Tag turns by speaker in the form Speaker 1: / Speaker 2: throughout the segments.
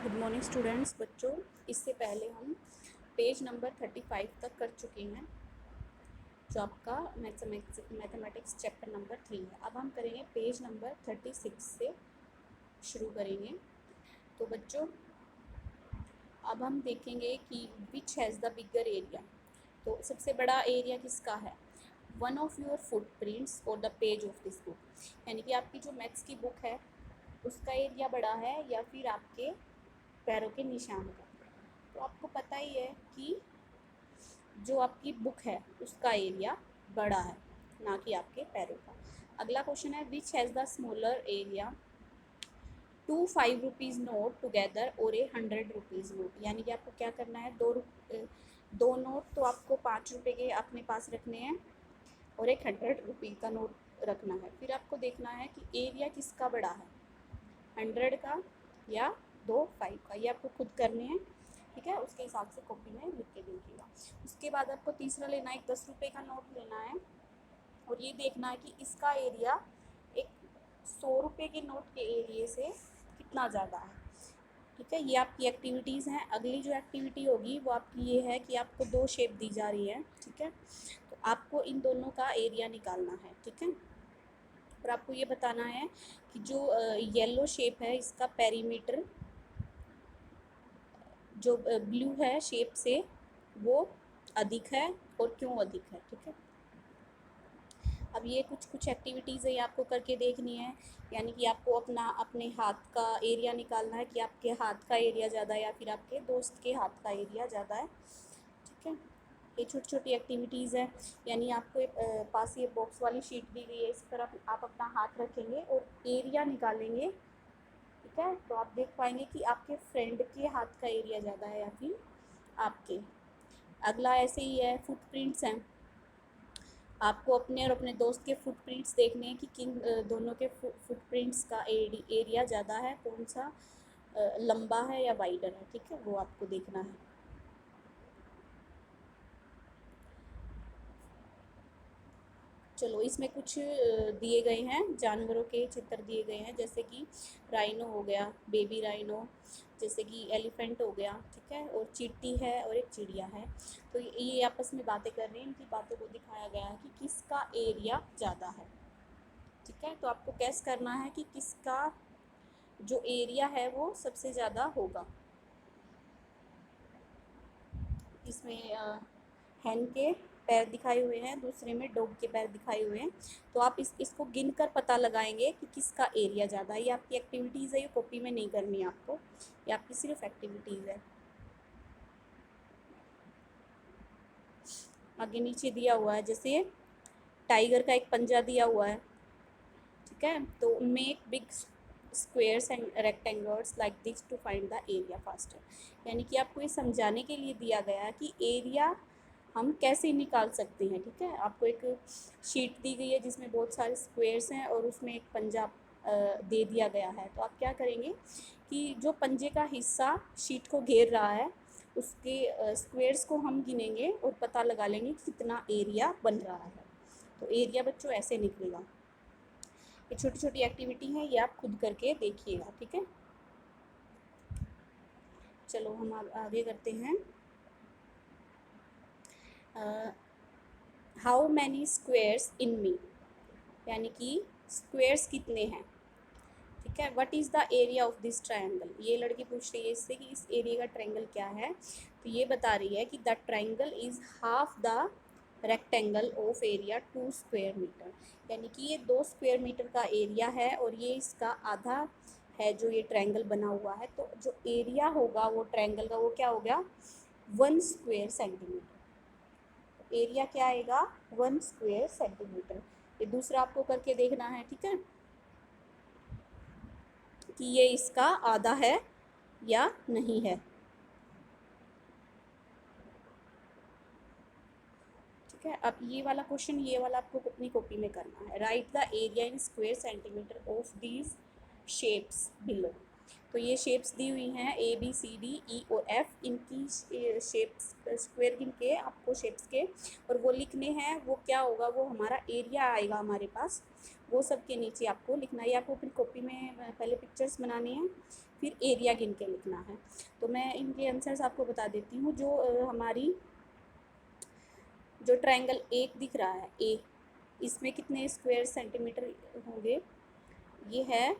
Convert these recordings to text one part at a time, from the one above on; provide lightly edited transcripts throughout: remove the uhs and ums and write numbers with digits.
Speaker 1: Good morning students. बच्चों, इससे पहले हम पेज नंबर 35 तक कर चुके हैं, जो आपका मैथमेटिक्स चैप्टर नंबर 3 है। अब हम करेंगे पेज नंबर 36 से शुरू करेंगे। तो बच्चों, अब हम देखेंगे कि विच हैज़ द बिगर एरिया। तो सबसे बड़ा एरिया किसका है? वन ऑफ योर फुटप्रिंट्स और the page of this book, यानी कि आपकी जो मैथ्स की बुक है उसका एरिया बड़ा है या फिर आपके पैरों के निशान का। तो आपको पता ही है कि जो आपकी बुक है उसका एरिया बड़ा है, ना कि आपके पैरों का। अगला क्वेश्चन है, which has the smaller area to 5 rupees note together और ए 100 रुपीज़ नोट। यानी कि आपको क्या करना है, दो नोट तो आपको 5 रुपये के अपने पास रखने हैं और एक 100 रुपये का नोट रखना है। फिर आपको देखना है कि एरिया किसका बड़ा है, 100 का या 5 का। ये आपको खुद करने हैं, ठीक है। उसके हिसाब से कॉपी में लिख के देखिएगा। उसके बाद आपको तीसरा लेना है, एक 10 रुपये का नोट लेना है और ये देखना है कि इसका एरिया एक 100 रुपये के नोट के एरिए से कितना ज़्यादा है, ठीक है। ये आपकी एक्टिविटीज़ हैं। अगली जो एक्टिविटी होगी वो आपकी ये है कि आपको 2 शेप दी जा रही है, ठीक है। तो आपको इन दोनों का एरिया निकालना है, ठीक है। और आपको ये बताना है कि जो येलो शेप है इसका पेरीमीटर जो ब्लू है शेप से वो अधिक है और क्यों अधिक है, ठीक है। अब ये कुछ एक्टिविटीज़ है, ये आपको करके देखनी है। यानी कि आपको अपने हाथ का एरिया निकालना है कि आपके हाथ का एरिया ज़्यादा है या फिर आपके दोस्त के हाथ का एरिया ज़्यादा है, ठीक है। ये छोटी छोटी एक्टिविटीज़ है। यानी आपको पास ये बॉक्स वाली शीट दी गई है, इस पर आप अपना हाथ रखेंगे और एरिया निकालेंगे, ठीक है। तो आप देख पाएंगे कि आपके फ्रेंड के हाथ का एरिया ज़्यादा है या फिर आपके। अगला ऐसे ही है, फुटप्रिंट्स हैं। आपको अपने और अपने दोस्त के फुटप्रिंट्स देखने हैं कि किन दोनों के फुटप्रिंट्स का एरिया ज़्यादा है, कौन सा लंबा है या वाइडर है, ठीक है। वो आपको देखना है। चलो, इसमें कुछ दिए गए हैं, जानवरों के चित्र दिए गए हैं, जैसे कि राइनो हो गया, बेबी राइनो, जैसे कि एलिफेंट हो गया, ठीक है। और चींटी है और एक चिड़िया है। तो ये आपस में बातें कर रहे हैं, इनकी बातों को दिखाया गया है कि किसका एरिया ज़्यादा है, ठीक है। तो आपको कैस करना है कि किसका जो एरिया है वो सबसे ज़्यादा होगा। इसमें हैन के पैर दिखाए हुए हैं, दूसरे में डॉग के पैर दिखाए हुए हैं। तो आप इसको गिनकर पता लगाएंगे कि किसका एरिया ज़्यादा है। ये आपकी एक्टिविटीज़ है, ये कॉपी में नहीं करनी है आपको, ये आपकी सिर्फ एक्टिविटीज़ है। आगे नीचे दिया हुआ है, जैसे टाइगर का एक पंजा दिया हुआ है, ठीक है। तो make big squares and rectangles like this to find the area faster. यानी कि आपको ये समझाने के लिए दिया गया है कि एरिया हम कैसे निकाल सकते हैं, ठीक है। आपको एक शीट दी गई है जिसमें बहुत सारे स्क्वेयर्स हैं और उसमें एक पंजा दे दिया गया है। तो आप क्या करेंगे कि जो पंजे का हिस्सा शीट को घेर रहा है उसके स्क्वेयर्स को हम गिनेंगे और पता लगा लेंगे कि कितना एरिया बन रहा है। तो एरिया बच्चों ऐसे निकलेगा। ये छोटी छोटी एक्टिविटी है, ये आप खुद करके देखिएगा, ठीक है। चलो हम आगे करते हैं। हाउ मैनी स्क्वेयर्स इन मी, यानी कि स्क्वेयर्स कितने हैं, ठीक है। What is the area of this triangle. ये लड़की पूछ रही है इससे कि इस एरिया का ट्रायंगल क्या है। तो ये बता रही है कि the triangle is half the rectangle of area 2 square metre. यानी कि ये 2 स्क्वायर मीटर का एरिया है और ये इसका आधा है जो ये ट्रायंगल बना हुआ है। तो जो एरिया होगा वो ट्रायंगल का वो क्या हो गया, 1 स्क्वायर सेंटीमीटर। एरिया क्या आएगा, 1 स्क्वायर सेंटीमीटर। ये दूसरा आपको करके देखना है, ठीक है, कि ये इसका आधा है या नहीं है, ठीक है। अब ये वाला क्वेश्चन, ये वाला आपको अपनी कॉपी में करना है। Right the area in square centimetre of these shapes below. तो ये शेप्स दी हुई हैं A B C D E और एफ। इनकी शेप्स स्क्वायर गिन के आपको शेप्स के और वो लिखने हैं। वो क्या होगा, वो हमारा एरिया आएगा हमारे पास, वो सब के नीचे आपको लिखना है। आपको अपनी कॉपी में पहले पिक्चर्स बनानी है, फिर एरिया गिन के लिखना है। तो मैं इनके आंसर्स आपको बता देती हूँ। जो हमारी जो ट्रायंगल एक दिख रहा है ए, इसमें कितने स्क्वायर सेंटीमीटर होंगे, ये है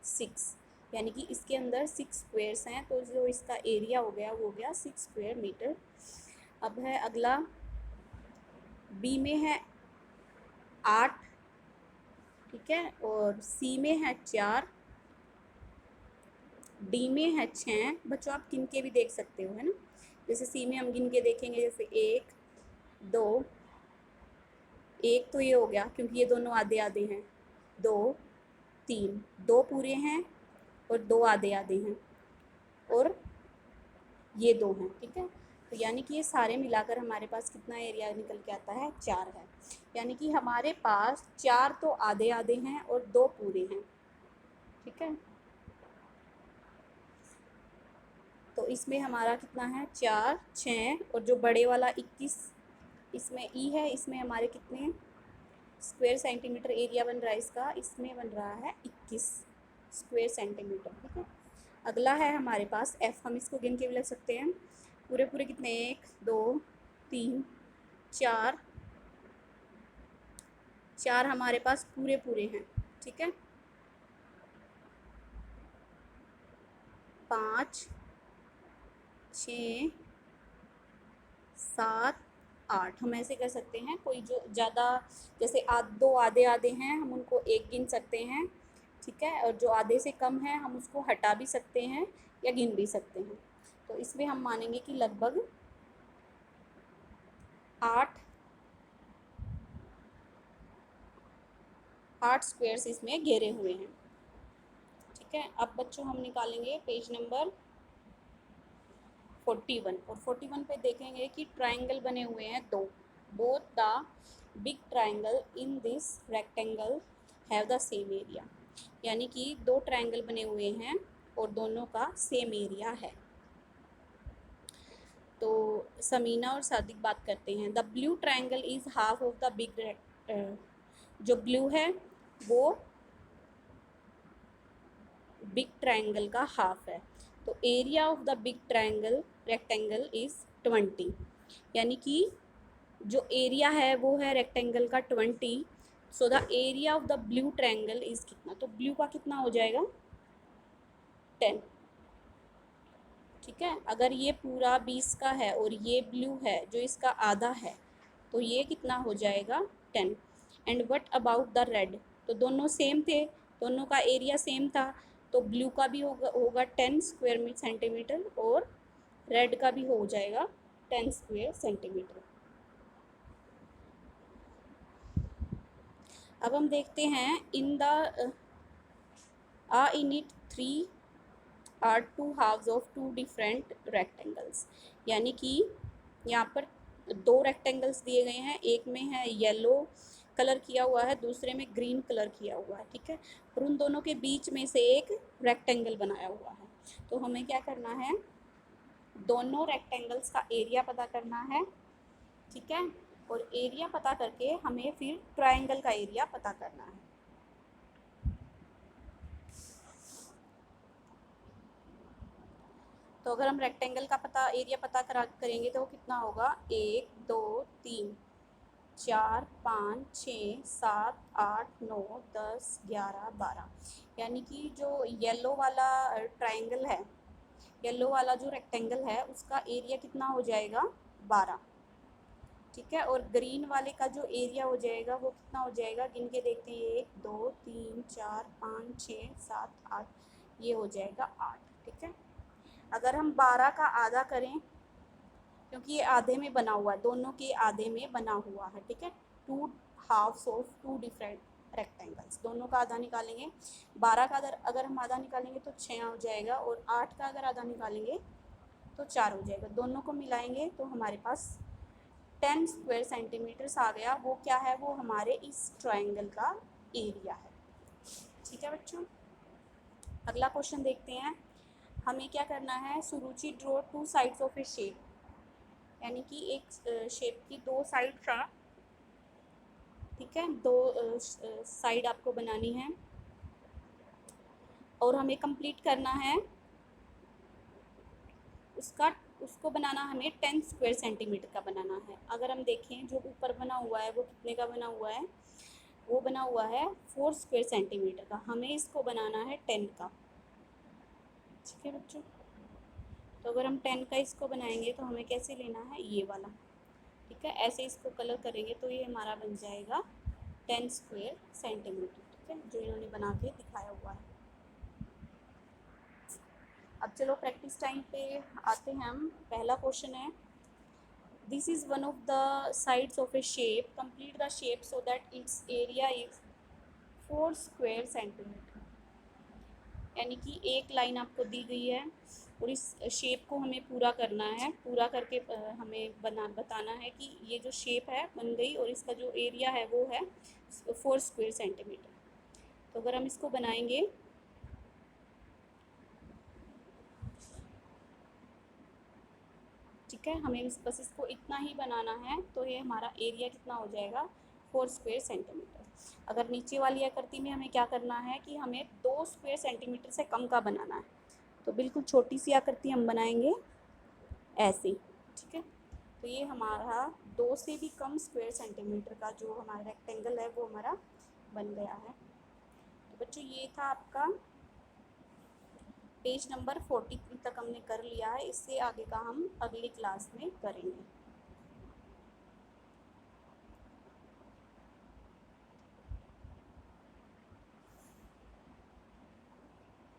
Speaker 1: 6, यानी कि इसके अंदर 6 स्क्वायर्स हैं, तो जो इसका एरिया हो गया वो हो गया 6 स्क्वायर मीटर। अब है अगला, बी में है 8, ठीक है, और सी में है 4, डी में है 6। बच्चों आप गिन के भी देख सकते हो, है ना। जैसे सी में हम गिन के देखेंगे, जैसे 1 2, एक तो ये हो गया क्योंकि ये दोनों आधे आधे हैं, 2 3, 2 पूरे हैं और 2 आधे आधे हैं, और ये 2 हैं, ठीक है। तो यानी कि ये सारे मिलाकर हमारे पास कितना एरिया निकल के आता है, 4 है। यानी कि हमारे पास 4 तो आधे आधे हैं और 2 पूरे हैं, ठीक है। तो इसमें हमारा कितना है, 4 6, और जो बड़े वाला 21 इसमें ई है, इसमें हमारे कितने स्क्वायर सेंटीमीटर एरिया बन रहा है इसका, इसमें बन रहा है 21 स्क्वायर सेंटीमीटर, ठीक है। अगला है हमारे पास एफ, हम इसको गिन के भी लग सकते हैं। पूरे पूरे कितने, 1 2 3 4, 4 हमारे पास पूरे पूरे हैं, ठीक है। 5 6 7 8, हम ऐसे कर सकते हैं। कोई जो ज़्यादा, जैसे 2 आधे आधे हैं, हम उनको 1 गिन सकते हैं, ठीक है, और जो आधे से कम है हम उसको हटा भी सकते हैं या गिन भी सकते हैं। तो इसमें हम मानेंगे कि लगभग 8 स्क्वायर्स इसमें घेरे हुए हैं, ठीक है। अब बच्चों हम निकालेंगे पेज नंबर 41, और 41 पे देखेंगे कि ट्रायंगल बने हुए हैं दो, both the big triangle in this rectangle have the same area. यानी कि 2 ट्रायंगल बने हुए हैं और दोनों का सेम एरिया है। तो समीना और सादिक बात करते हैं। The blue triangle is half of the big, जो ब्लू है वो बिग ट्रायंगल का हाफ है। तो area of the big triangle rectangle is 20, यानी कि जो एरिया है वो है रेक्टेंगल का 20। So the area of the blue triangle is कितना, तो ब्लू का कितना हो जाएगा, 10, ठीक है। अगर ये पूरा 20 का है और ये ब्लू है जो इसका आधा है, तो ये कितना हो जाएगा, 10। And what about the red, तो दोनों सेम थे, दोनों का एरिया सेम था, तो ब्लू का भी होगा 10 स्क्वायर सेंटीमीटर और रेड का भी हो जाएगा 10 स्क्वायर सेंटीमीटर। अब हम देखते हैं in the in it 3 are 2 halves of 2 different rectangles, यानी कि यहाँ पर 2 रेक्टेंगल्स दिए गए हैं, एक में है येलो कलर किया हुआ है, दूसरे में ग्रीन कलर किया हुआ है, ठीक है, और उन दोनों के बीच में से एक रेक्टेंगल बनाया हुआ है। तो हमें क्या करना है, दोनों रेक्टेंगल्स का एरिया पता करना है, ठीक है, और एरिया पता करके हमें फिर ट्रायंगल का एरिया पता करना है। तो अगर हम रेक्टेंगल का एरिया पता करेंगे तो कितना होगा, 1 2 3 4 5 6 7 8 9 10 11 12, यानी कि जो येलो वाला ट्रायंगल है, येलो वाला जो रेक्टेंगल है उसका एरिया कितना हो जाएगा, 12, ठीक है, और ग्रीन वाले का जो एरिया हो जाएगा वो कितना हो जाएगा, गिन के देखते हैं, 1 2 3 4 5 6 7 8, ये हो जाएगा 8, ठीक है। अगर हम 12 का आधा करें, क्योंकि ये आधे में बना हुआ है, दोनों के आधे में बना हुआ है, ठीक है, 2 हाफ्स ऑफ 2 डिफरेंट रेक्टेंगल्स, दोनों का आधा निकालेंगे। 12 का अगर हम आधा निकालेंगे तो 6 हो जाएगा, और 8 का अगर आधा निकालेंगे तो 4 हो जाएगा। दोनों को मिलाएंगे तो हमारे पास 10 स्क्वायर सेंटीमीटर्स आ गया। वो क्या है, वो हमारे इस ट्रायंगल का एरिया है, ठीक है बच्चों। अगला क्वेश्चन देखते हैं। हमें क्या करना है, Suruchi draw 2 sides of a shape, यानी कि एक शेप की 2 साइड था, ठीक है, 2 साइड आपको बनानी है और हमें कंप्लीट करना है उसको बनाना हमें 10 स्क्वायर सेंटीमीटर का बनाना है। अगर हम देखें जो ऊपर बना हुआ है वो कितने का बना हुआ है, वो बना हुआ है 4 स्क्वायर सेंटीमीटर का, हमें इसको बनाना है 10 का। ठीक है बच्चों, तो अगर हम 10 का इसको बनाएंगे तो हमें कैसे लेना है, ये वाला। ठीक है, ऐसे इसको कलर करेंगे तो ये हमारा बन जाएगा 10 स्क्वायर सेंटीमीटर। ठीक है, जो इन्होंने बना के दिखाया हुआ है। अब चलो प्रैक्टिस टाइम पे आते हैं हम। पहला क्वेश्चन है, this is one of the sides of a shape, complete the shape so that it's area is 4 square centimetre. यानी कि एक लाइन आपको दी गई है और इस शेप को हमें पूरा करना है, पूरा करके हमें बताना है कि ये जो शेप है बन गई और इसका जो एरिया है वो है 4 स्क्वायर सेंटीमीटर। तो अगर हम इसको बनाएंगे, ठीक है, हमें बस इसको इतना ही बनाना है, तो ये हमारा एरिया कितना हो जाएगा, 4 स्क्वायर सेंटीमीटर। अगर नीचे वाली आकृति में हमें क्या करना है कि हमें 2 स्क्वायर सेंटीमीटर से कम का बनाना है, तो बिल्कुल छोटी सी आकृति हम बनाएंगे ऐसे। ठीक है, तो ये हमारा 2 से भी कम स्क्वायर सेंटीमीटर का जो हमारा रेक्टेंगल है वो हमारा बन गया है। तो बच्चों ये था आपका पेज नंबर 43 तक हमने कर लिया है, इससे आगे का हम अगली क्लास में करेंगे।